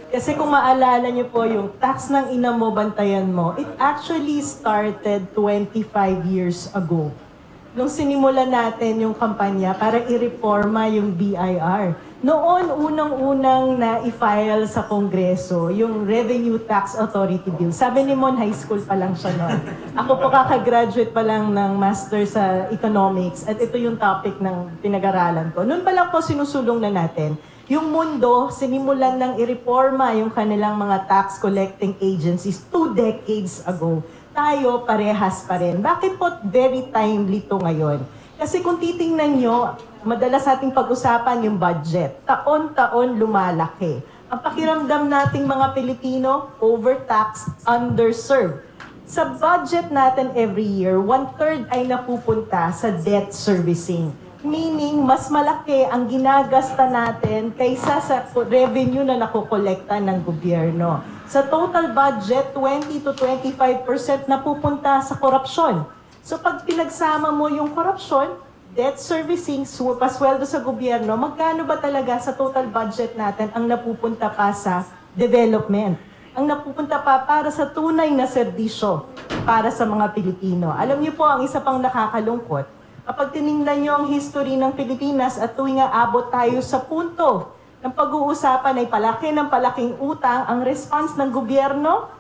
Kasi kung maalala niyo po, yung tax ng ina mo, bantayan mo, it actually started 25 years ago. Nung sinimulan natin yung kampanya para i-reforma yung BIR. Noon, unang-unang na-i-file sa Kongreso yung Revenue Tax Authority Bill. Sabi ni Mon, high school pa lang siya noon. Ako po kakagraduate pa lang ng master sa economics at ito yung topic ng pinag-aralan ko. Noon pa lang po sinusulong na natin. Yung mundo, sinimulan ng i-reforma yung kanilang mga tax collecting agencies 2 decades ago. Tayo parehas pa rin. Bakit po very timely to ngayon? Kasi kung titingnan nyo, madalas ating pag-usapan yung budget. Taon-taon lumalaki. Ang pakiramdam nating mga Pilipino, overtaxed, underserved. Sa budget natin every year, 1/3 ay napupunta sa debt servicing. Meaning, mas malaki ang ginagasta natin kaysa sa revenue na nakokolekta ng gobyerno. Sa total budget, 20 to 25% napupunta sa korupsyon. So pag pinagsama mo yung korupsyon, debt servicing, pasweldo sa gobyerno, magkano ba talaga sa total budget natin ang napupunta pa sa development? Ang napupunta pa para sa tunay na serbisyo para sa mga Pilipino. Alam niyo po, ang isa pang nakakalungkot, kapag tinignan niyo ang history ng Pilipinas at tuwing aabot tayo sa punto ng pag-uusapan ay palaki ng palaking utang, ang response ng gobyerno,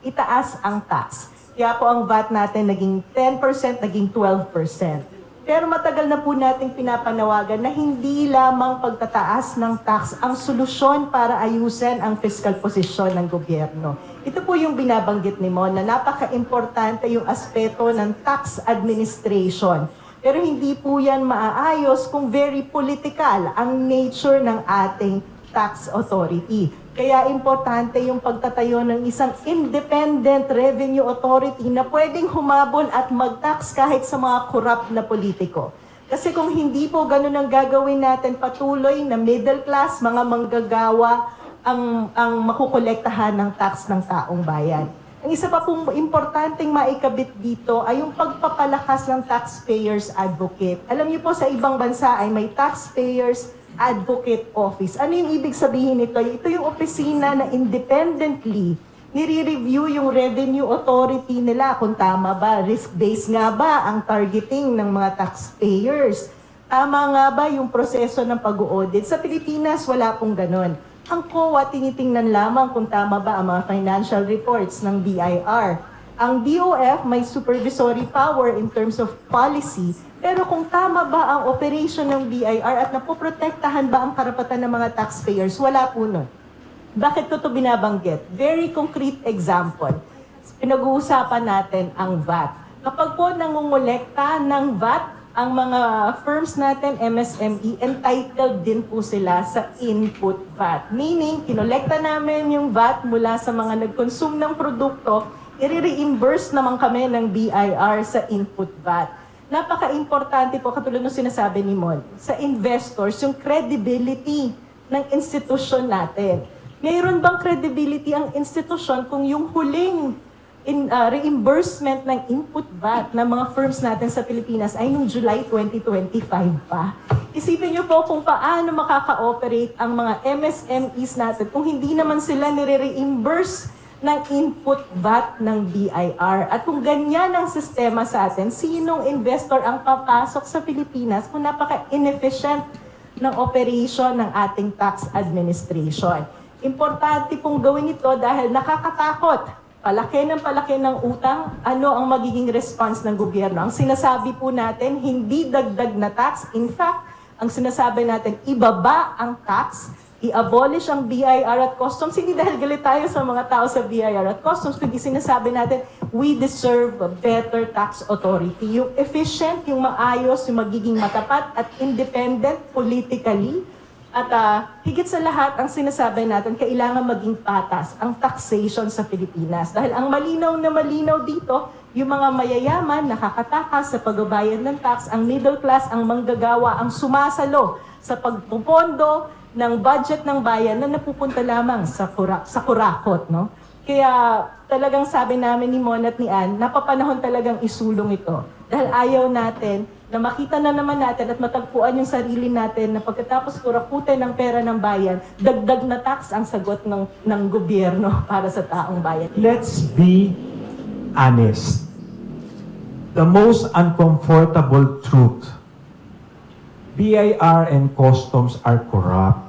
itaas ang tax. Kaya po ang VAT natin naging 10%, naging 12%. Pero matagal na po nating pinapanawagan na hindi lamang pagtataas ng tax ang solusyon para ayusin ang fiscal posisyon ng gobyerno. Ito po yung binabanggit ni Mon na napaka-importante yung aspeto ng tax administration. Pero hindi po yan maaayos kung very political ang nature ng ating tax authority. Kaya importante yung pagtatayo ng isang independent revenue authority na pwedeng humabol at mag-tax kahit sa mga corrupt na politiko. Kasi kung hindi po ganun ang gagawin natin, patuloy na middle class, mga manggagawa ang makukolektahan ng tax ng taong bayan. Ang isa pa pong importanteng maikabit dito ay yung pagpapalakas ng taxpayers advocate. Alam niyo po sa ibang bansa ay may taxpayers advocate office. Ano yung ibig sabihin nito? Ito yung opisina na independently nire-review yung revenue authority nila kung tama ba, risk-based nga ba ang targeting ng mga taxpayers. Tama nga ba yung proseso ng pag-audit? Sa Pilipinas, wala pong ganon. Ang COA, tinitingnan lamang kung tama ba ang mga financial reports ng BIR. Ang DOF may supervisory power in terms of policy, pero kung tama ba ang operation ng BIR at napoprotektahan ba ang karapatan ng mga taxpayers, wala po nun. Bakit ko ito binabanggit? Very concrete example. Pinag-uusapan natin ang VAT. Kapag po nangungulekta ng VAT, ang mga firms natin, MSME, entitled din po sila sa input VAT. Meaning, kinolekta namin yung VAT mula sa mga nag-consume ng produkto, i-reimburse naman kami ng BIR sa input VAT. Napaka-importante po, katulad ng sinasabi ni Mon, sa investors, yung credibility ng institusyon natin. Mayroon bang credibility ang institusyon kung yung huling reimbursement ng input VAT ng mga firms natin sa Pilipinas ay noong July 2025 pa? Isipin niyo po kung paano makaka-operate ang mga MSMEs natin kung hindi naman sila nire-reimburse ng input VAT ng BIR. At kung ganyan ang sistema sa atin, sinong investor ang papasok sa Pilipinas kung napaka-inefficient ng operation ng ating tax administration? Importante pong gawin ito dahil nakakatakot. Palaki ng utang, ano ang magiging response ng gobyerno? Ang sinasabi po natin, hindi dagdag na tax. In fact, ang sinasabi natin, ibaba ang tax, i-abolish ang BIR at customs. Hindi dahil galit tayo sa mga tao sa BIR at customs, kundi sinasabi natin, we deserve a better tax authority. Yung efficient, yung maayos, yung magiging matapat at independent politically. At higit sa lahat, ang sinasabi natin, kailangan maging patas ang taxation sa Pilipinas. Dahil ang malinaw na malinaw dito, yung mga mayayaman, nakakatakas sa pagbabayad ng tax, ang middle class, ang manggagawa, ang sumasalo sa pagpupondo ng budget ng bayan na napupunta lamang sa kurakot. No? Kaya talagang sabi namin ni Mon at ni Ann, napapanahon talagang isulong ito. Dahil ayaw natin na makita na naman natin at matagpuan yung sarili natin na pagkatapos kurakutin ng pera ng bayan, dagdag na tax ang sagot ng gobyerno para sa taong bayan. Let's be honest. The most uncomfortable truth. BIR and customs are corrupt.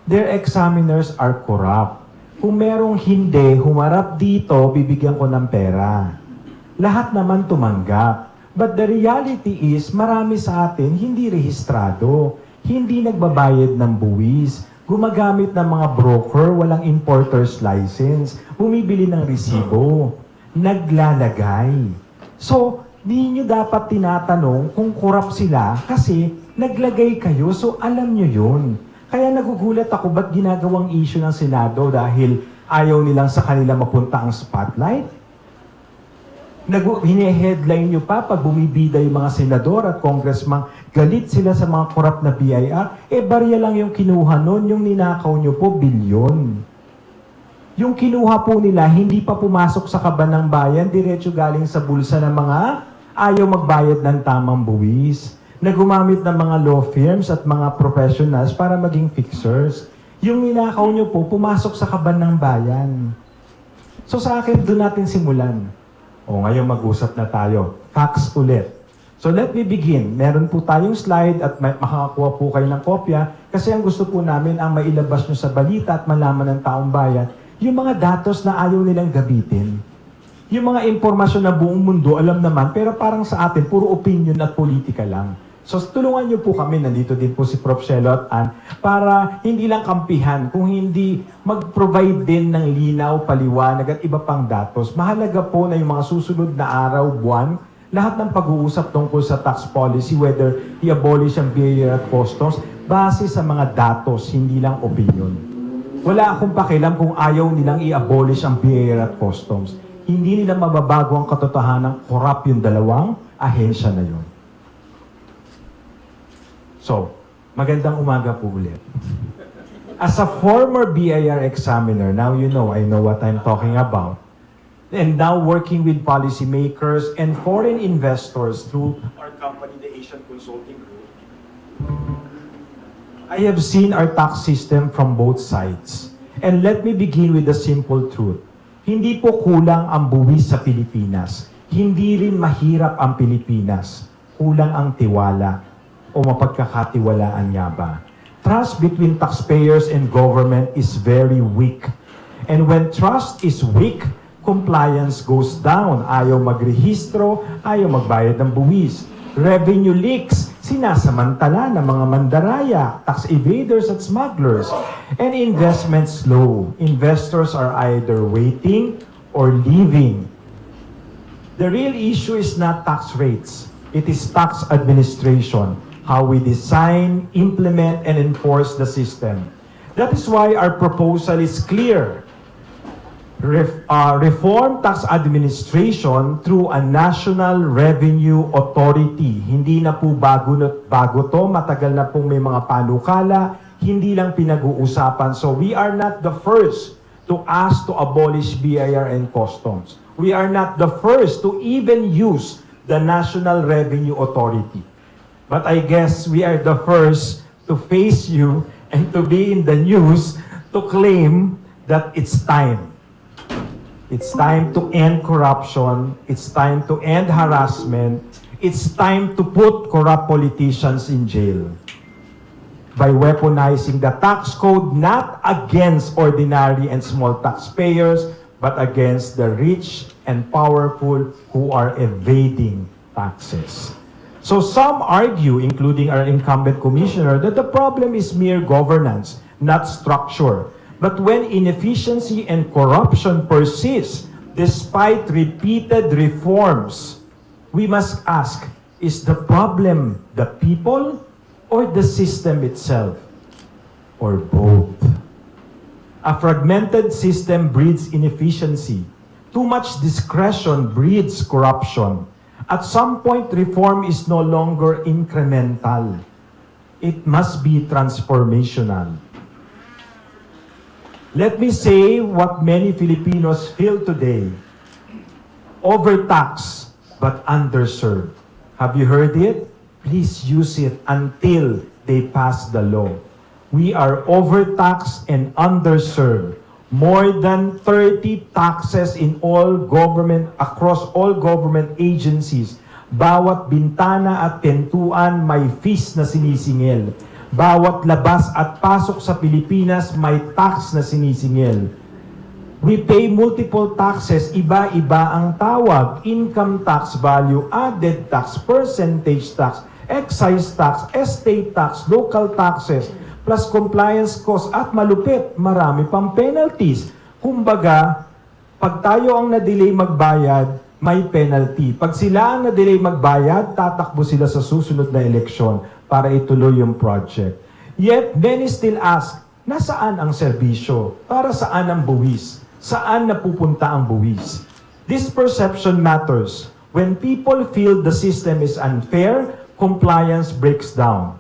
Their examiners are corrupt. Kung merong hindi, humarap dito, bibigyan ko ng pera. Lahat naman tumanggap. But the reality is, marami sa atin hindi rehistrado, hindi nagbabayad ng buwis, gumagamit ng mga broker, walang importer's license, bumibili ng resibo, naglalagay. So, di nyo dapat tinatanong kung corrupt sila kasi naglagay kayo, so alam nyo yun. Kaya nagugulat ako ba't ginagawang issue ng Senado dahil ayaw nilang sa kanila mapunta ang spotlight? Hine-headline nyo pa pag bumibida yung mga senador at congressman, galit sila sa mga korap na BIR, barya lang yung kinuha nun, yung ninakaw nyo po, bilyon. Yung kinuha po nila, hindi pa pumasok sa kaban ng bayan, diretso galing sa bulsa ng mga ayaw magbayad ng tamang buwis, na gumamit ng mga law firms at mga professionals para maging fixers. Yung ninakaw nyo po, pumasok sa kaban ng bayan. So sa akin, doon natin simulan. O ngayon mag-usap na tayo. Facts ulit. So let me begin. Meron po tayong slide at makakakuha po kayo ng kopya kasi ang gusto po namin ang mailabas nyo sa balita at malaman ng taong bayan yung mga datos na ayaw nilang gabitin. Yung mga impormasyon na buong mundo alam naman pero parang sa atin puro opinion at politika lang. So tulungan nyo po kami, nandito din po si Prof. Shelo at Ann, para hindi lang kampihan, kung hindi mag-provide din ng linaw, paliwanag at iba pang datos. Mahalaga po na yung mga susunod na araw, buwan, lahat ng pag-uusap tungkol sa tax policy, whether i-abolish ang BIR at customs, base sa mga datos, hindi lang opinion. Wala akong pakialam kung ayaw nilang i-abolish ang BIR at customs. Hindi nila mababago ang katotohanan, corrupt yung dalawang ahensya na yun. So, magandang umaga po ulit. As a former BIR examiner, now you know, I know what I'm talking about, and now working with policymakers and foreign investors through our company, the Asian Consulting Group, I have seen our tax system from both sides. And let me begin with the simple truth. Hindi po kulang ang buwis sa Pilipinas. Hindi rin mahirap ang Pilipinas. Kulang ang tiwala o mapagkakatiwalaan nga ba. Trust between taxpayers and government is very weak. And when trust is weak, compliance goes down. Ayaw magrehistro, ayaw magbayad ng buwis. Revenue leaks, sinasamantala ng mga mandaraya, tax evaders at smugglers. And investment slow. Investors are either waiting or leaving. The real issue is not tax rates. It is tax administration. How we design, implement, and enforce the system. That is why our proposal is clear. Reform tax administration through a National Revenue Authority. Hindi na po bago to, matagal na pong may mga panukala, hindi lang pinag-uusapan. So we are not the first to ask to abolish BIR and customs. We are not the first to even use the National Revenue Authority. But I guess we are the first to face you and to be in the news to claim that it's time. It's time to end corruption. It's time to end harassment. It's time to put corrupt politicians in jail by weaponizing the tax code not against ordinary and small taxpayers, but against the rich and powerful who are evading taxes. So some argue, including our incumbent commissioner, that the problem is mere governance, not structure. But when inefficiency and corruption persist, despite repeated reforms, we must ask, is the problem the people or the system itself? Or both? A fragmented system breeds inefficiency. Too much discretion breeds corruption. At some point, reform is no longer incremental. It must be transformational. Let me say what many Filipinos feel today. Overtaxed, but underserved. Have you heard it? please use it until they pass the law. We are overtaxed and underserved. More than 30 taxes in all government, across all government agencies. Bawat bintana at pintuan may fees na sinisingil. Bawat labas at pasok sa Pilipinas may tax na sinisingil. We pay multiple taxes, iba-iba ang tawag. Income tax, value added tax, percentage tax, excise tax, estate tax, local taxes, plus compliance costs at malupit, marami pang penalties. Kumbaga, pag tayo ang na-delay magbayad, may penalty. Pag sila ang na-delay magbayad, tatakbo sila sa susunod na eleksyon para ituloy yung project. Yet, many still ask, nasaan ang serbisyo? Para saan ang buwis? Saan napupunta ang buwis? This perception matters. When people feel the system is unfair, compliance breaks down.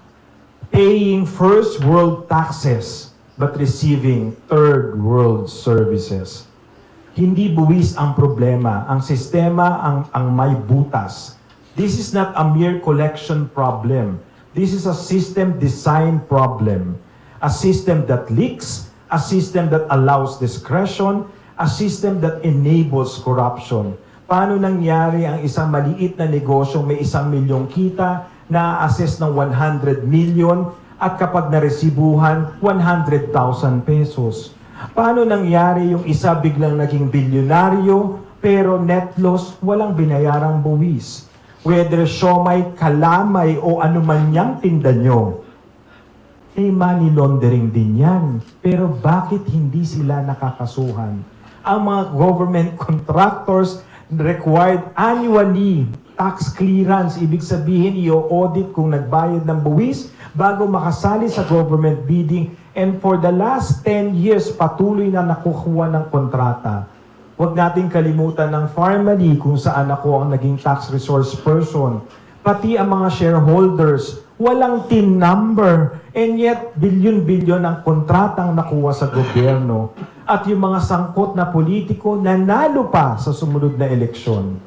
Paying first world taxes but receiving third world services. Hindi buwis ang problema. Ang sistema ang may butas. This is not a mere collection problem. This is a system design problem. A system that leaks, a system that allows discretion, a system that enables corruption. Paano nangyari ang isang maliit na negosyo may 1 milyong kita na-assess ng 100 million at kapag naresibuhan, 100,000 pesos. Paano nangyari yung isa biglang naging bilyonaryo pero net loss, walang binayarang buwis? Whether siomay, kalamay o anuman niyang tinda nyo, money laundering din yan. Pero bakit hindi sila nakakasuhan? Ang mga government contractors required annually tax clearance. Ibig sabihin, i-audit kung nagbayad ng buwis bago makasali sa government bidding. And for the last 10 years, patuloy na nakukuha ng kontrata. Huwag nating kalimutan ng Pharmally kung saan ako ang naging tax resource person. Pati ang mga shareholders, walang TIN number. And yet, bilyon-bilyon ang kontratang nakuha sa gobyerno. At yung mga sangkot na politiko, nanalo pa sa sumunod na eleksyon.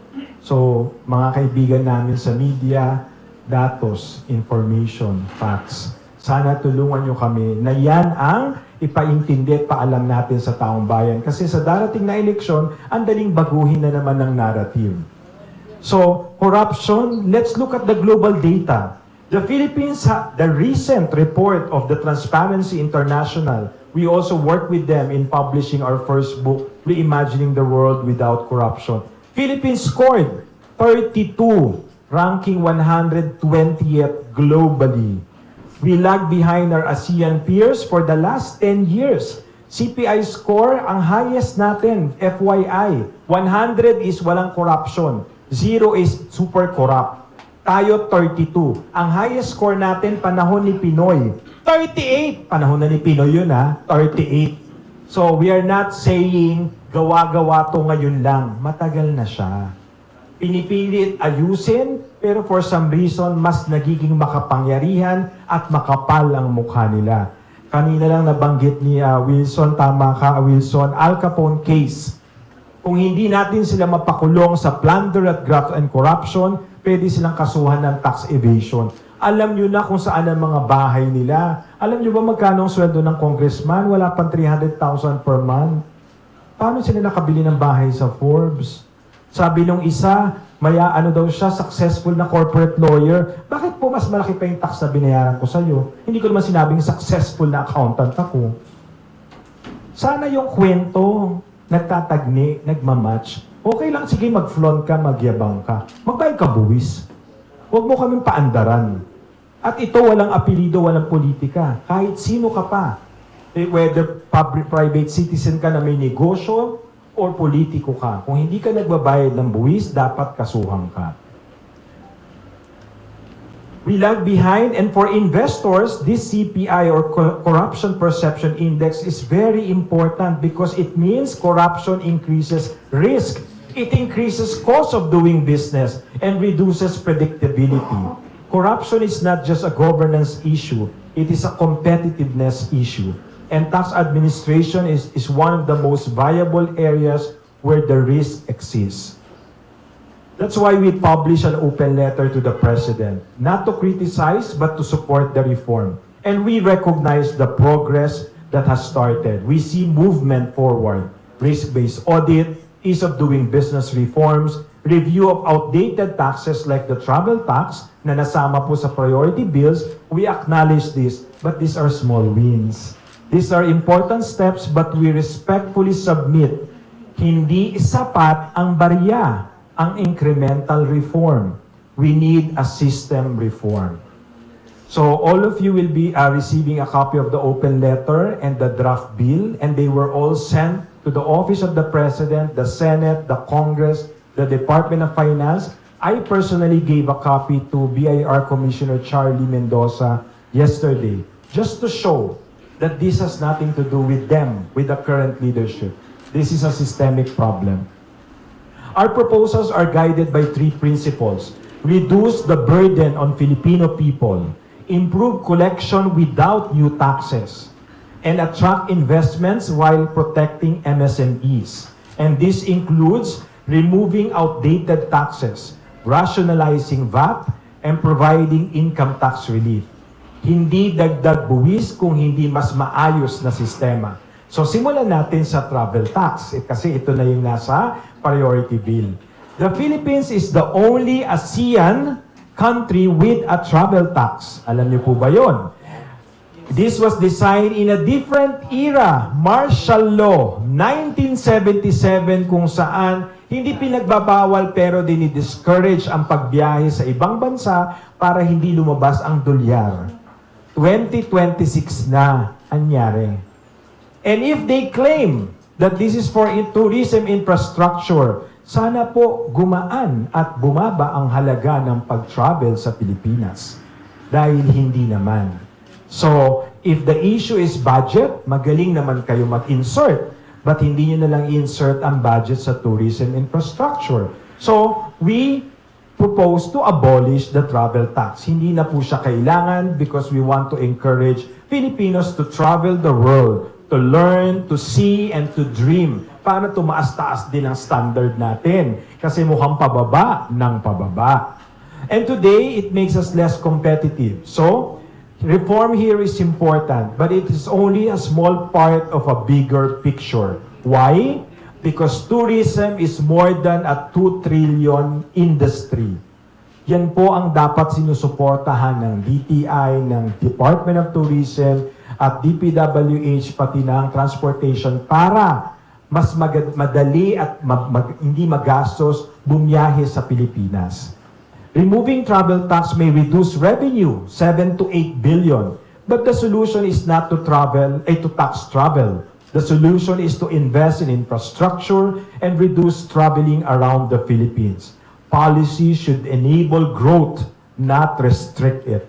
So, mga kaibigan namin sa media, datos, information, facts. Sana tulungan nyo kami na yan ang ipaintindi at paalam natin sa taong bayan. Kasi sa darating na eleksyon, ang daling baguhin na naman ng narrative. So, corruption, let's look at the global data. The Philippines, the recent report of the Transparency International, we also work with them in publishing our first book, Reimagining the World Without Corruption. Philippines scored 32, ranking 120th globally. We lag behind our ASEAN peers for the last 10 years. CPI score, ang highest natin, FYI. 100 is walang corruption. 0 is super corrupt. Tayo 32. Ang highest score natin, panahon ni Pinoy. 38! Panahon na ni Pinoy yun ha, 38. So we are not saying gawa-gawa to ngayon lang. Matagal na siya. Pinipilit ayusin, pero for some reason, mas nagiging makapangyarihan at makapal ang mukha nila. Kanina lang nabanggit ni Wilson, tama ka Wilson, Al Capone case. Kung hindi natin sila mapakulong sa plunder at graft and corruption, pwede silang kasuhan ng tax evasion. Alam nyo na kung saan ang mga bahay nila. Alam nyo ba magkano ang sweldo ng congressman? Wala pang 300,000 per month. Paano sila nakabili ng bahay sa Forbes? Sabi nung isa, ano daw siya, successful na corporate lawyer. Bakit po mas malaki pa yung tax na binayaran ko sa'yo? Hindi ko naman sinabing successful na accountant ako. Sana yung kwento, nagtatagni, nagmamatch. Okay lang, sige, mag-flaunt ka, magyabang ka. Magbayad ka buwis. Huwag mo kaming paandaran. At ito, walang apelido, walang politika. Kahit sino ka pa. Whether public-private citizen ka na may negosyo, or politiko ka. Kung hindi ka nagbabayad ng buwis, dapat kasuhan ka. We lag behind, and for investors, this CPI or Corruption Perception Index is very important because it means corruption increases risk. It increases cost of doing business and reduces predictability. Corruption is not just a governance issue, it is a competitiveness issue. And tax administration is one of the most viable areas where the risk exists. That's why we publish an open letter to the President, not to criticize, but to support the reform. And we recognize the progress that has started. We see movement forward, risk-based audit, ease of doing business reforms, review of outdated taxes like the travel tax na nasama po sa priority bills. We acknowledge this, but these are small wins. These are important steps, but we respectfully submit. Hindi sapat ang barya, ang incremental reform. We need a system reform. So all of you will be receiving a copy of the open letter and the draft bill, and they were all sent to the Office of the President, the Senate, the Congress, the Department of Finance. I personally gave a copy to BIR Commissioner Charlie Mendoza yesterday, just to show that this has nothing to do with them, with the current leadership. This is a systemic problem. Our proposals are guided by three principles: reduce the burden on Filipino people, improve collection without new taxes, and attract investments while protecting MSMEs. And this includes removing outdated taxes, rationalizing VAT, and providing income tax relief. Hindi dagdag buwis kung hindi mas maayos na sistema. So simulan natin sa travel tax, kasi ito na yung nasa priority bill. The Philippines is the only ASEAN country with a travel tax. Alam niyo po ba yon? This was designed in a different era, martial law, 1977, kung saan hindi pinagbabawal pero dinidiscourage ang pagbiyahe sa ibang bansa para hindi lumabas ang dolyar. 2026 na anyari. And if they claim that this is for tourism infrastructure, sana po gumaan at bumaba ang halaga ng pag-travel sa Pilipinas. Dahil hindi naman. So, if the issue is budget, magaling naman kayo mag-insert. But hindi nyo na lang insert ang budget sa tourism infrastructure. So, we propose to abolish the travel tax. Hindi na po siya kailangan because we want to encourage Filipinos to travel the world, to learn, to see, and to dream. Para tumaas-taas din ang standard natin. Kasi mukhang pababa ng pababa. And today, it makes us less competitive. So, reform here is important, but it is only a small part of a bigger picture. Why? Because tourism is more than a 2 trillion industry. Yan po ang dapat sinusuportahan ng DTI, ng Department of Tourism, at DPWH, pati ng transportation, para mas madali at hindi magastos bumiyahe sa Pilipinas. Removing travel tax may reduce revenue, 7 to 8 billion. But the solution is not to tax travel. The solution is to invest in infrastructure and reduce traveling around the Philippines. Policy should enable growth, not restrict it.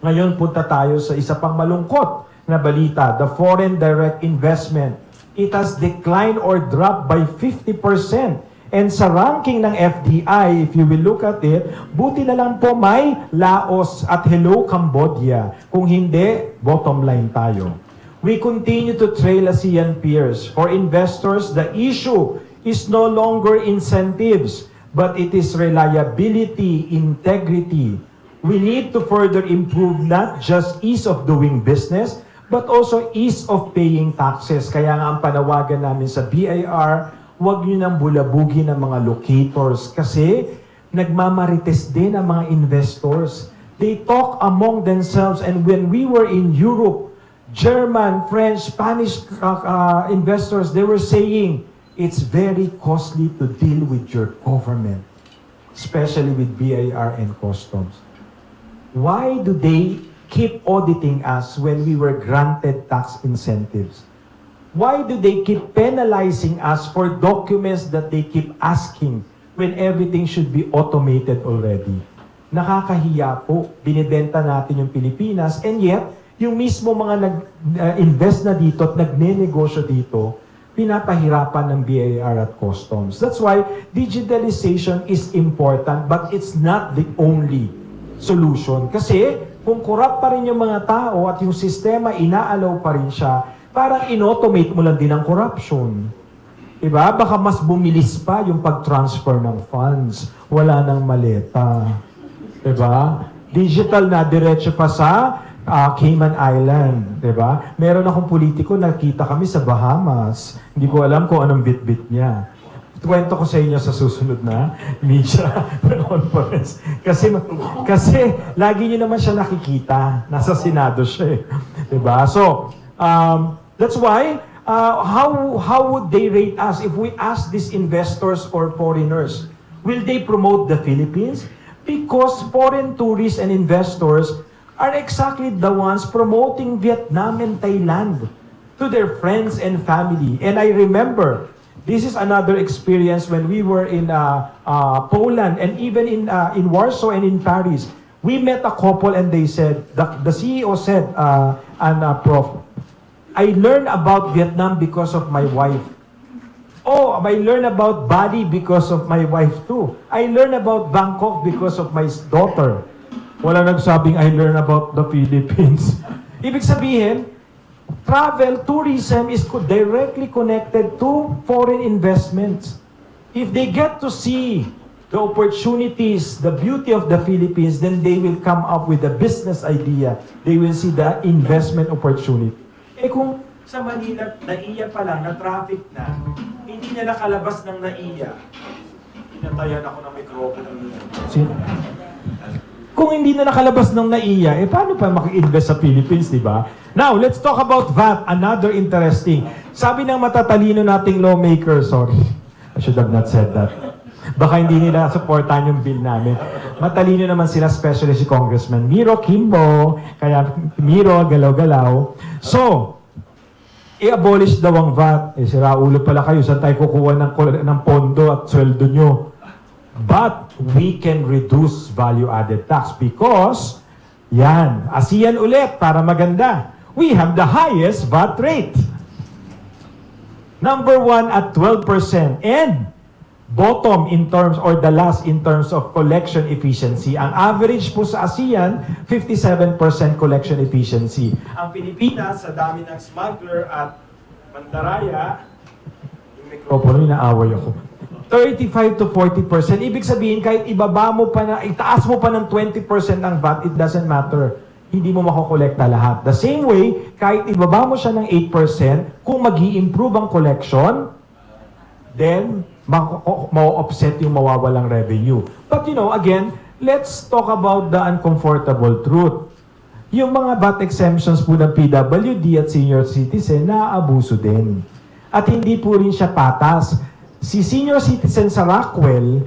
Ngayon, punta tayo sa isa pang malungkot na balita, the foreign direct investment. It has declined or dropped by 50%. And sa ranking ng FDI, if you will look at it, buti na lang po may Laos at Hello Cambodia. Kung hindi, bottom line tayo. We continue to trail ASEAN peers. For investors, the issue is no longer incentives, but it is reliability, integrity. We need to further improve not just ease of doing business, but also ease of paying taxes. Kaya nga ang panawagan namin sa BIR, huwag nyo nang bulabugin ang mga locators kasi nagmamarites din ang mga investors. They talk among themselves, and when we were in Europe, German, French, Spanish investors, they were saying, it's very costly to deal with your government, especially with BIR and customs. Why do they keep auditing us when we were granted tax incentives? Why do they keep penalizing us for documents that they keep asking when everything should be automated already? Nakakahiya po, binibenta natin yung Pilipinas, and yet, yung mismo mga nag-invest na dito at nagne-negosyo dito, pinapahirapan ng BIR at customs. That's why digitalization is important, but it's not the only solution. Kasi kung corrupt pa rin yung mga tao at yung sistema inaalaw pa rin siya, parang in-automate mo lang din ang corruption. Diba? Baka mas bumilis pa yung pag-transfer ng funds. Wala nang maleta. Diba? Digital na, diretso pa sa Cayman Island. Diba? Meron akong politiko, nakita kami sa Bahamas. Hindi ko alam kung anong bit-bit niya. Kwento ko sa inyo sa susunod na media conference. Kasi lagi niyo naman siya nakikita. Nasa Senado siya eh. Diba? So, that's why, how would they rate us if we ask these investors or foreigners? Will they promote the Philippines? Because foreign tourists and investors are exactly the ones promoting Vietnam and Thailand to their friends and family. And I remember, this is another experience when we were in Poland and even in Warsaw and in Paris. We met a couple and they said, the CEO said, Prof, I learned about Vietnam because of my wife. Oh, I learned about Bali because of my wife too. I learned about Bangkok because of my daughter. Wala nagsabing I learned about the Philippines. Ibig sabihin, travel, tourism is directly connected to foreign investments. If they get to see the opportunities, the beauty of the Philippines, then they will come up with a business idea. They will see the investment opportunity. Eh kung sa Manila, NAIA pa lang, na traffic na, hindi niya nakalabas ng NAIA. Pinatayan ako ng microphone. Kung hindi na nakalabas ng NAIA, eh paano pa maki-invest sa Philippines, di ba? Now, let's talk about VAT, another interesting. Sabi ng matatalino nating lawmaker, sorry, I should have not said that. Baka hindi nila supportan yung bill namin. Matalino naman sila, especially si Congressman Miro Kimbo, kaya Miro, galaw-galaw. So, i-abolish daw ang VAT. Eh, sira ulo pala kayo, saan tayo kukuha ng pondo at sweldo nyo? But we can reduce value-added tax because, yan, ASEAN ulit, para maganda. We have the highest VAT rate. Number 1 at 12%. And bottom in terms, or the last in terms of collection efficiency. Ang average po sa ASEAN, 57% collection efficiency. Ang Pilipinas, sa dami ng smuggler at mandaraya, yung microphone, inaaway ako. 35 to 40%. Ibig sabihin, kahit ibaba mo pa na, itaas mo pa ng 20% ang VAT, it doesn't matter. Hindi mo makokolekta lahat. The same way, kahit ibaba mo siya ng 8%, kung mag-i-improve ang collection, then ma-offset yung mawawalang revenue. But you know, again, let's talk about the uncomfortable truth. Yung mga VAT exemptions po ng PWD at senior citizen, naaabuso din. At hindi po rin siya patas. Si senior citizen sa Rockwell,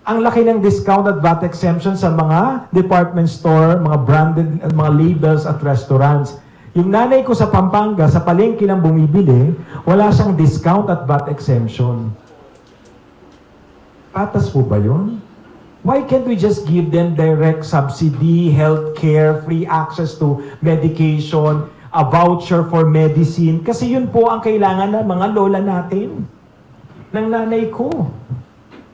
ang laki ng discount at VAT exemption sa mga department store, mga branded, mga labels at restaurants. Yung nanay ko sa Pampanga, sa palengke lang bumibili, wala siyang discount at VAT exemption. Patas po ba yun? Why can't we just give them direct subsidy, health care, free access to medication, a voucher for medicine? Kasi yun po ang kailangan ng mga lola natin, ng nanay ko.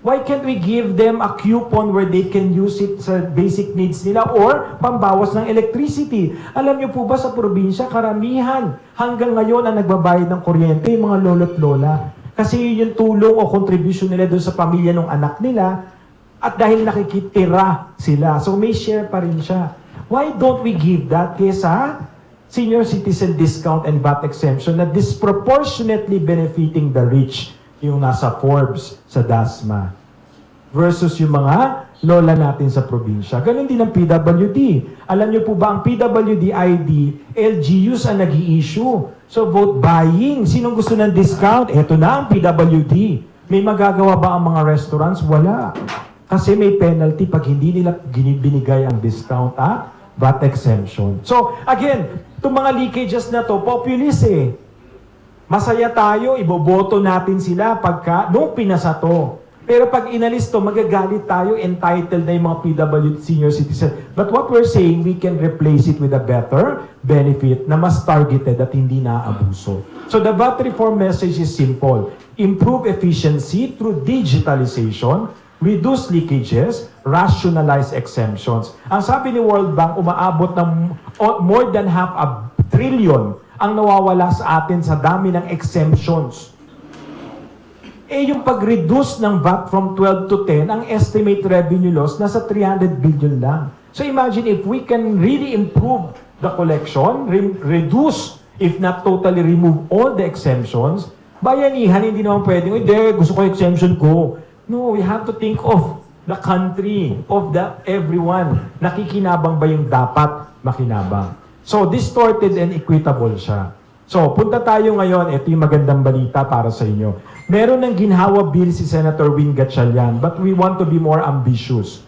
Why can't we give them a coupon where they can use it sa basic needs nila or pambawas ng electricity? Alam niyo po ba sa probinsya, karamihan hanggang ngayon ang nagbabayad ng kuryente, yung mga lolo't lola. Kasi yun yung tulong o contribution nila doon sa pamilya ng anak nila at dahil nakikitira sila. So may share pa rin siya. Why don't we give that kesa senior citizen discount and VAT exemption na disproportionately benefiting the rich? Yung nasa Forbes, sa DASMA, versus yung mga lola natin sa probinsya. Ganon din ang PWD. Alam niyo po ba, ang PWD ID, LGUs ang nag-i-issue. So, vote buying. Sinong gusto ng discount? Eto na ang PWD. May magagawa ba ang mga restaurants? Wala. Kasi may penalty pag hindi nila binigay ang discount at VAT exemption. So, again, itong mga leakages na to, populist eh. Masaya tayo, iboboto natin sila pagka, nung pinasa to. Pero pag inalis to, magagalit tayo, entitled na yung mga PWD senior citizen. But what we're saying, we can replace it with a better benefit na mas targeted at hindi naaabuso. So the VAT reform message is simple. Improve efficiency through digitalization, reduce leakages, rationalize exemptions. Ang sabi ni World Bank, umaabot ng more than $500 billion ang nawawala sa atin sa dami ng exemptions. Eh yung pag-reduce ng VAT from 12 to 10, ang estimate revenue loss nasa 300 billion lang. So imagine if we can really improve the collection, reduce, if not totally remove all the exemptions, bayanihan, hindi naman pwedeng, hindi, gusto ko exemption ko. No, we have to think of the country, of the everyone. Nakikinabang ba yung dapat makinabang? So, distorted and equitable siya. So, punta tayo ngayon, ito yung magandang balita para sa inyo. Meron ng ginhawa bill si Senator Win Gatchalian, but we want to be more ambitious.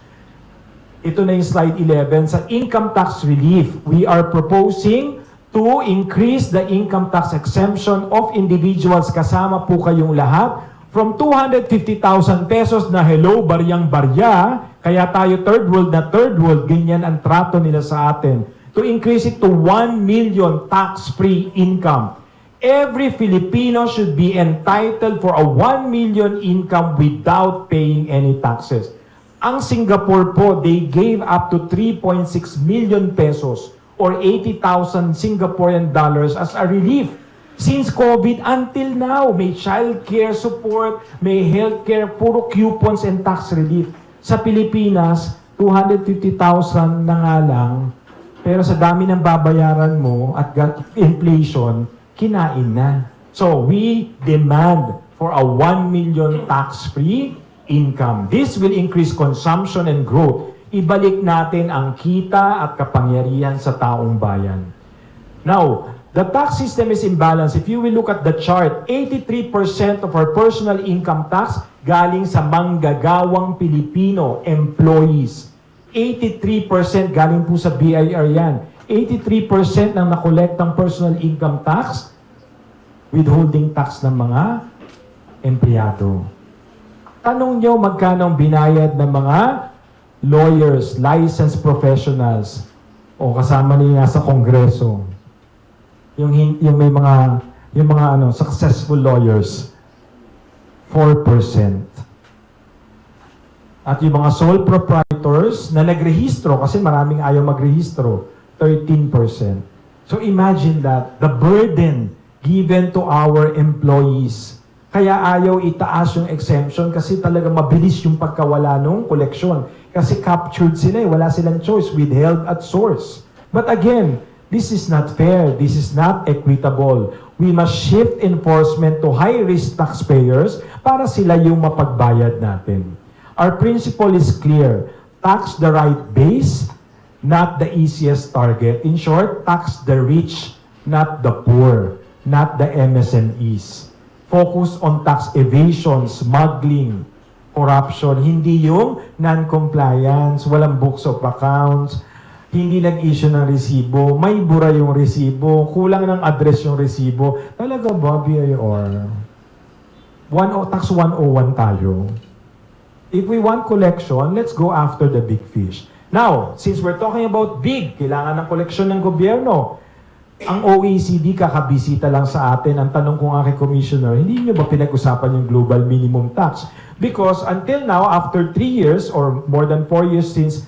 Ito na yung slide 11. Sa income tax relief, we are proposing to increase the income tax exemption of individuals, kasama po kayong lahat, from 250,000 pesos na hello, baryang-barya, kaya tayo third world na third world, ganyan ang trato nila sa atin, to increase it to 1 million tax-free income. Every Filipino should be entitled for a 1 million income without paying any taxes. Ang Singapore po, they gave up to 3.6 million pesos or 80,000 Singaporean dollars as a relief. Since COVID until now, may child care support, may health care, puro coupons and tax relief. Sa Pilipinas, 250,000 na nga lang, pero sa dami ng babayaran mo at inflation, kinain na. So we demand for a 1 million tax-free income. This will increase consumption and growth. Ibalik natin ang kita at kapangyarihan sa taong bayan. Now, the tax system is imbalanced. If you will look at the chart, 83% of our personal income tax galing sa manggagawang Pilipino employees. 83% galing po sa BIR yan. 83% ng nakolektang personal income tax, withholding tax ng mga empleyado. Tanong nyo magkano ang binayad ng mga lawyers, licensed professionals, o kasama niya sa Kongreso. Yung may mga successful lawyers, 4%. At yung mga sole proprietors na nagrehistro, kasi maraming ayaw magrehistro, 13%. So imagine that, the burden given to our employees. Kaya ayaw itaas yung exemption kasi talaga mabilis yung pagkawala nung koleksyon. Kasi captured sila, wala silang choice, withheld at source. But again, this is not fair, this is not equitable. We must shift enforcement to high-risk taxpayers para sila yung mapagbayad natin. Our principle is clear. Tax the right base, not the easiest target. In short, tax the rich, not the poor, not the MSMEs. Focus on tax evasion, smuggling, corruption, hindi yung non-compliance, walang books of accounts, hindi nag-issue ng resibo, may bura yung resibo, kulang ng address yung resibo. Talaga ba, BIR? Tax 101 tayo. If we want collection, let's go after the big fish. Now, since we're talking about big, kailangan ng koleksyon ng gobyerno. Ang OECD kakabisita lang sa atin. Ang tanong ko nga kay Commissioner, hindi nyo ba pinag-usapan yung global minimum tax? Because until now, after 3 years or more than 4 years since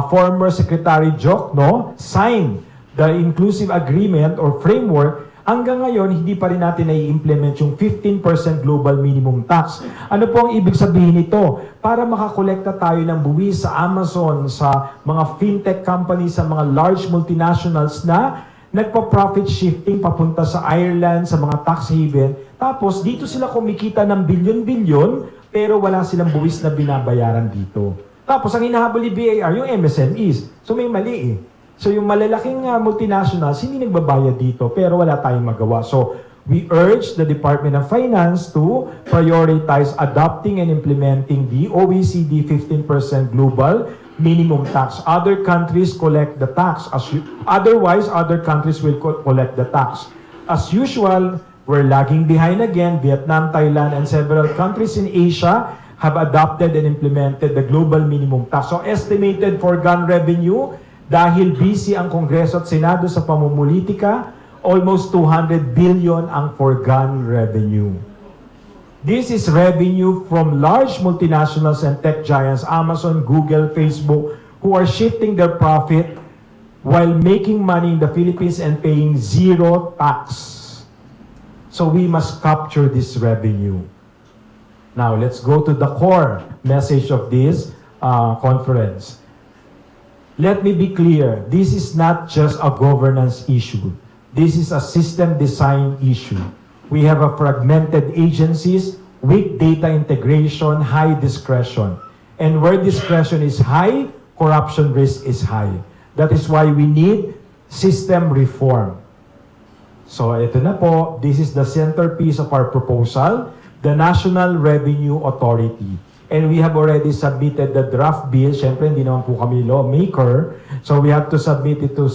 former Secretary Jokno signed the inclusive agreement or framework, hanggang ngayon, hindi pa rin natin na-i-implement yung 15% global minimum tax. Ano po ang ibig sabihin nito? Para makakolekta tayo ng buwis sa Amazon, sa mga fintech companies, sa mga large multinationals na nagpa-profit shifting papunta sa Ireland, sa mga tax haven. Tapos, dito sila kumikita ng bilyon-bilyon, pero wala silang buwis na binabayaran dito. Tapos, ang hinahabol ni BIR, yung MSMEs. So, may mali eh. So yung malalaking multinationals, hindi nagbabayad dito, pero wala tayong magawa. So we urge the Department of Finance to prioritize adopting and implementing the OECD 15% global minimum tax. Other countries collect the tax. Otherwise, other countries will collect the tax. As usual, we're lagging behind again. Vietnam, Thailand, and several countries in Asia have adopted and implemented the global minimum tax. So estimated foregone revenue, dahil busy ang Kongreso at Senado sa pamumulitika, almost 200 billion ang foregone revenue. This is revenue from large multinationals and tech giants, Amazon, Google, Facebook, who are shifting their profit while making money in the Philippines and paying zero tax. So we must capture this revenue. Now, let's go to the core message of this conference. Let me be clear, this is not just a governance issue. This is a system design issue. We have a fragmented agencies, weak data integration, high discretion. And where discretion is high, corruption risk is high. That is why we need system reform. So ito na po, this is the centerpiece of our proposal, the National Revenue Authority. And we have already submitted the draft bill. Siyempre, hindi naman po kami lawmaker. So we have to submit it to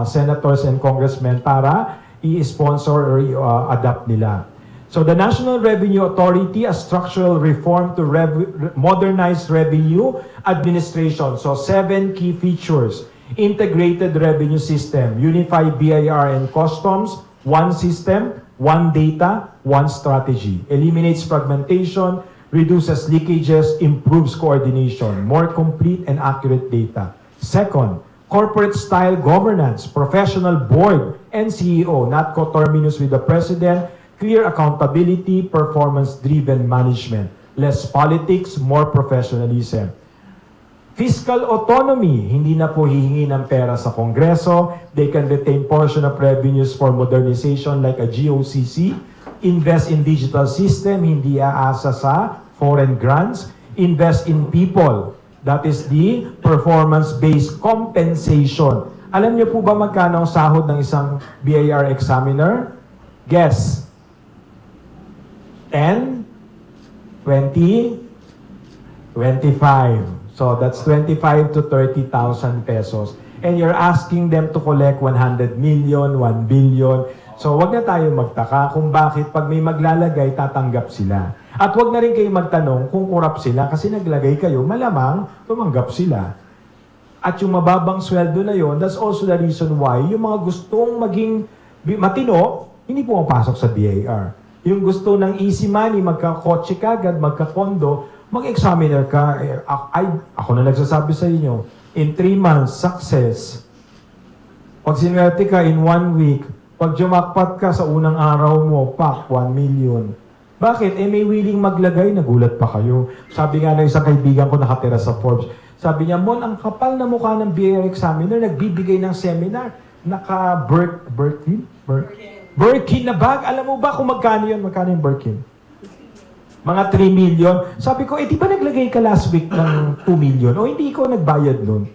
senators and congressmen para i-sponsor or adapt nila. So the National Revenue Authority, a structural reform to modernize revenue administration. So 7 key features. Integrated revenue system, unified BIR and customs, one system, one data, one strategy. Eliminates fragmentation, reduces leakages, improves coordination, more complete and accurate data. Second, corporate-style governance, professional board and CEO, not coterminous with the president, clear accountability, performance-driven management, less politics, more professionalism. Fiscal autonomy, hindi na po hihingi ng pera sa Kongreso. They can retain portion of revenues for modernization like a GOCC. Invest in digital system, hindi aasa sa foreign grants. Invest in people. That is the performance-based compensation. Alam niyo po ba magkano ang sahod ng isang BIR examiner? Guess. 10? 20? 25. So that's 25 to 30,000 pesos. And you're asking them to collect 100 million, 1 billion. So wag na tayo magtaka kung bakit pag may maglalagay, tatanggap sila. At wag na rin kayo magtanong kung kurap sila kasi naglagay kayo, malamang tumanggap sila. At yung mababang sweldo na yon, that's also the reason why yung mga gustong maging matino, hindi pumapasok sa BIR. Yung gusto ng easy money, magka-kotse kagad, magka-kondo, mag-examiner ka. Ako na nagsasabi sa inyo, in 3 months, success. Pag sinwerte ka in 1 week, pag jumakpat ka sa unang araw mo, pak, 1 million. Bakit? May willing maglagay, nagulat pa kayo. Sabi nga ng isang kaibigan ko nakatira sa Forbes, sabi niya, Mon, ang kapal na mukha ng BIR examiner, nagbibigay ng seminar, Birkin na bag. Alam mo ba kung magkano yun? Magkano yung Birkin? Mga 3 million. Sabi ko, di ba naglagay ka last week ng 2 million? O hindi ko nagbayad nun?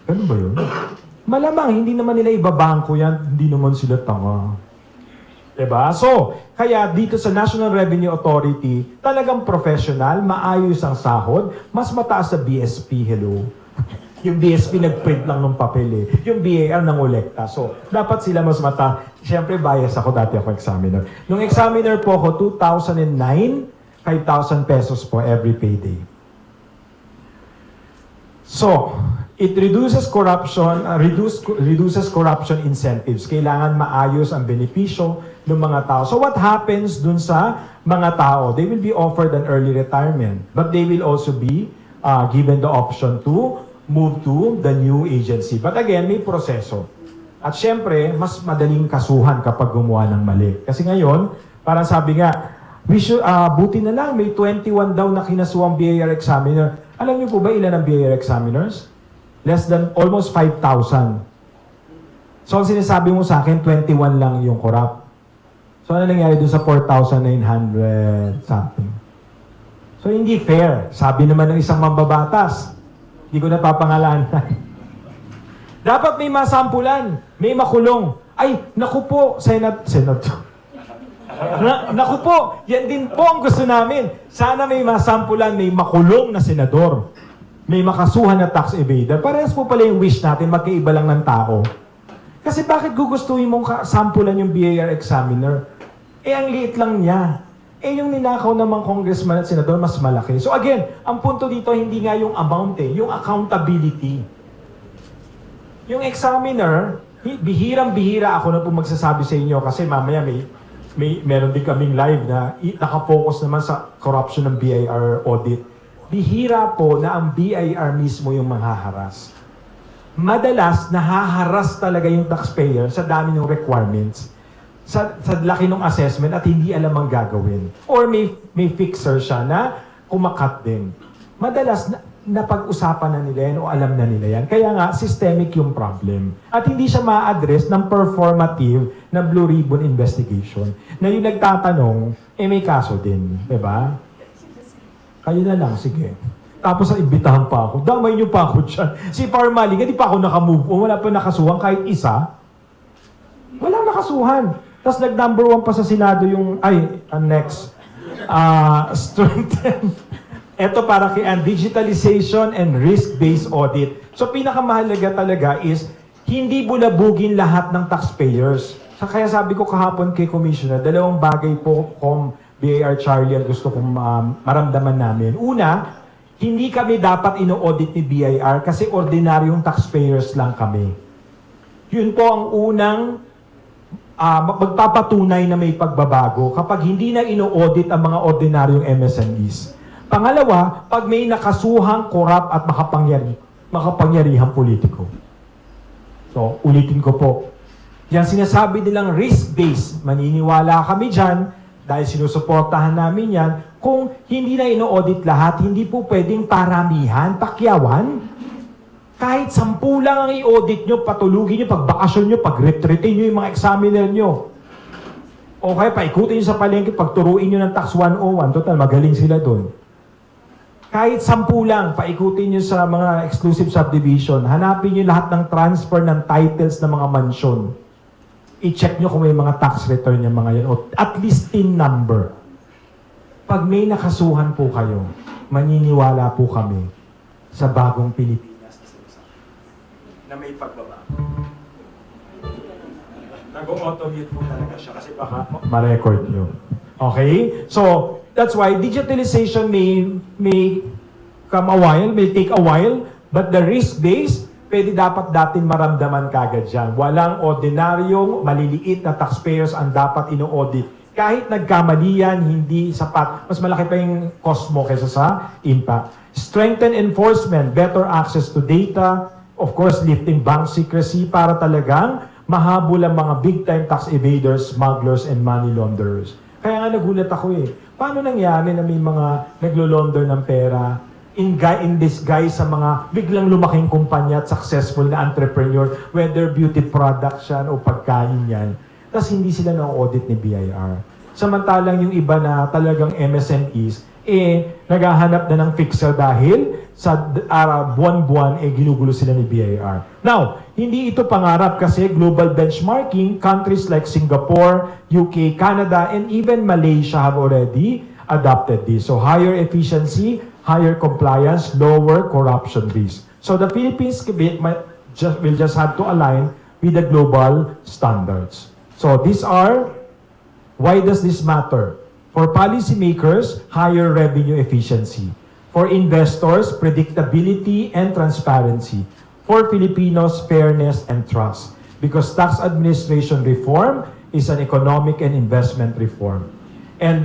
Ganun ba yun? Malamang, hindi naman nila ibabangko yan. Hindi naman sila tanga. Diba? So, kaya dito sa National Revenue Authority, talagang professional, maayos ang sahod, mas mataas sa BSP, hello. Yung BSP nag-print lang ng papel eh. Yung BAR nangolekta. So, dapat sila mas mata. Siyempre, bias ako. Dati ako examiner. Nung examiner po ako, 2009, 5,000 pesos po every payday. So, it reduces corruption, reduces corruption incentives. Kailangan maayos ang benepisyo ng mga tao. So, what happens dun sa mga tao? They will be offered an early retirement. But they will also be given the option to move to the new agency. But again, may proseso. At syempre, mas madaling kasuhan kapag gumawa ng mali. Kasi ngayon, parang sabi nga, buti na lang, may 21 daw na kinasuhang BIR examiner. Alam niyo po ba ilan ang BIR examiners? Less than almost 5,000. So, ang sinasabi mo sa akin, 21 lang yung corrupt. So, ano nangyari doon sa 4,900 something? So, hindi fair. Sabi naman ng isang mambabatas, hindi ko napapangalanan. Dapat may masampulan, may makulong. Ay, naku po, Senator. Naku po, yan din po ang gusto namin. Sana may masampulan, may makulong na senador. May makasuhan na tax evader. Parehas po pala yung wish natin, magkaiba lang ng tao. Kasi bakit gugustuhin mong sampulan yung BIR examiner? Ang liit lang niya. Yung ninakaw namang congressman at senador, mas malaki. So again, ang punto dito, hindi nga yung amount yung accountability. Yung examiner, bihirang-bihira ako na po magsasabi sa inyo kasi mamaya meron din kaming live na nakafocus naman sa corruption ng BIR audit. Bihira po na ang BIR mismo yung manghaharas. Madalas, nahaharas talaga yung taxpayer sa dami ng requirements. sa laki ng assessment at hindi alam ang gagawin. Or may fixer siya na kumakat din. Madalas, napag-usapan na nila yan o alam na nila yan. Kaya nga, systemic yung problem. At hindi siya ma-address ng performative na Blue Ribbon investigation. Na yung nagtatanong, may kaso din. Diba? Kayo na lang, sige. Tapos imbitahan pa ako. Damay niyo pa ako dyan. Si Parmaling, hindi pa ako nakamove on. Wala pa nakasuhan kahit isa. Walang nakasuhan. Tapos nag-number 1 pa sa Senado yung, next. Strengthen. Ito para kay digitalization and risk-based audit. So pinakamahalaga talaga is, hindi bulabugin lahat ng taxpayers. Kaya sabi ko kahapon kay Commissioner, dalawang bagay po, BAR Charlie, ang gusto kong maramdaman namin. Una, hindi kami dapat ino-audit ni BIR kasi ordinaryong taxpayers lang kami. Yun po ang unang magpapatunay na may pagbabago kapag hindi na ino-audit ang mga ordinaryong MSMEs. Pangalawa, pag may nakasuhang korap at makapangyarihang politiko. So, ulitin ko po. Yan sinasabi nilang risk-based, maniniwala kami dyan dahil sinusuportahan namin yan. Kung hindi na ino-audit lahat, hindi po pwedeng paramihan, pakyawan. Kahit 10 lang ang i-audit nyo, patulugin nyo, pagbakasyon nyo, pag-retreatin nyo yung mga examiner nyo. O kaya paikutin nyo sa palengke, pagturuin nyo ng Tax 101, total, magaling sila doon. Kahit 10 lang, paikutin nyo sa mga exclusive subdivision, hanapin nyo lahat ng transfer ng titles ng mga mansyon. I-check nyo kung may mga tax return yung mga yan, o at least tin number. Pag may nakasuhan po kayo, maniniwala po kami sa bagong Pilipinas na may pagbabago. Nag-automute po talaga siya kasi baka ma-record nyo. Okay? So, that's why digitalization may come a while, may take a while, but the risk-based, pwede dapat datin maramdaman kagad dyan. Walang ordinaryong maliliit na taxpayers ang dapat ino-audit. Kahit nagkamali yan, hindi sapat. Mas malaki pa yung cost mo kaysa sa impact. Strengthen enforcement, better access to data, of course, lifting bank secrecy para talagang mahabol ang mga big-time tax evaders, smugglers, and money launderers. Kaya nga nagulat ako Paano nangyari na may mga naglo-launder ng pera in disguise sa mga biglang lumaking kumpanya at successful na entrepreneur, whether beauty products yan o pagkain yan. Tapos hindi sila na-audit ni BIR. Samantalang yung iba na talagang MSMEs, naghahanap na ng fixer dahil sa buwan-buwan, ginugulo sila ni BIR. Now, hindi ito pangarap kasi global benchmarking, countries like Singapore, UK, Canada, and even Malaysia have already adopted this. So, higher efficiency, higher compliance, lower corruption risk. So, the Philippines will just have to align with the global standards. So, why does this matter? For policymakers, higher revenue efficiency. For investors, predictability and transparency. For Filipinos, fairness and trust. Because tax administration reform is an economic and investment reform. And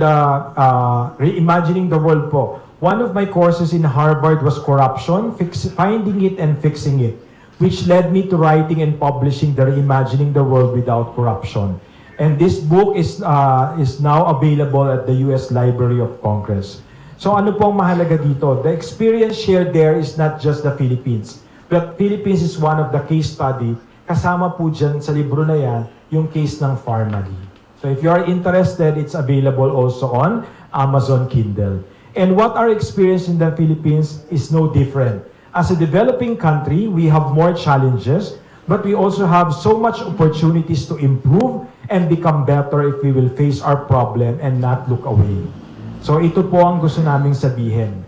reimagining the world po. One of my courses in Harvard was corruption, finding it and fixing it, which led me to writing and publishing the Reimagining the World Without Corruption. And this book is now available at the US Library of Congress. So ano pong mahalaga dito? The experience shared there is not just the Philippines. But Philippines is one of the case study. Kasama po dyan sa libro na yan, yung case ng Pharmaly. So if you are interested, it's available also on Amazon Kindle. And what our experience in the Philippines is no different. As a developing country, we have more challenges, but we also have so much opportunities to improve and become better if we will face our problem and not look away. So ito po ang gusto naming sabihin.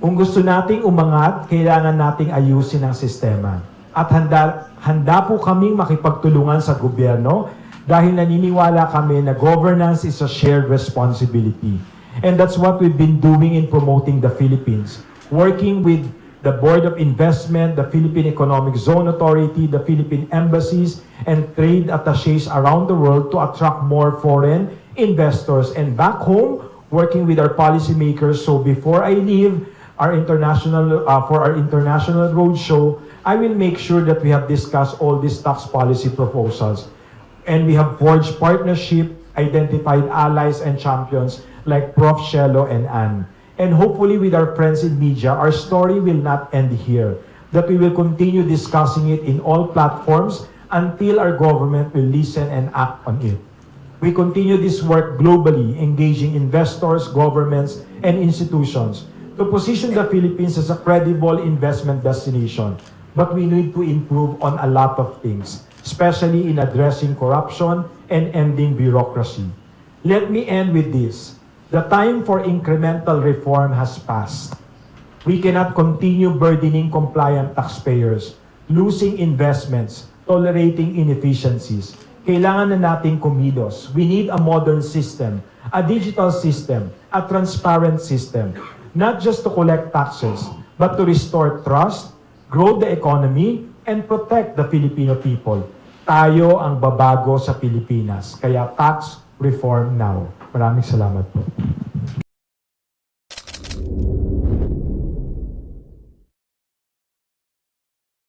Kung gusto nating umangat, kailangan nating ayusin ang sistema. At handa po kaming makipagtulungan sa gobyerno dahil naniniwala kami na governance is a shared responsibility. And that's what we've been doing in promoting the Philippines. Working with the Board of Investment, the Philippine Economic Zone Authority, the Philippine embassies, and trade attaches around the world to attract more foreign investors. And back home, working with our policymakers. So before I leave our for our international roadshow, I will make sure that we have discussed all these tax policy proposals. And we have forged partnership, identified allies and champions like Prof. Shelo and Ann. And hopefully with our friends in media, our story will not end here. That we will continue discussing it in all platforms until our government will listen and act on it. We continue this work globally, engaging investors, governments, and institutions to position the Philippines as a credible investment destination. But we need to improve on a lot of things, especially in addressing corruption and ending bureaucracy. Let me end with this. The time for incremental reform has passed. We cannot continue burdening compliant taxpayers, losing investments, tolerating inefficiencies. Kailangan na nating kumilos. We need a modern system, a digital system, a transparent system, not just to collect taxes, but to restore trust, grow the economy, and protect the Filipino people. Tayo ang babago sa Pilipinas. Kaya tax reform now. Maraming salamat po.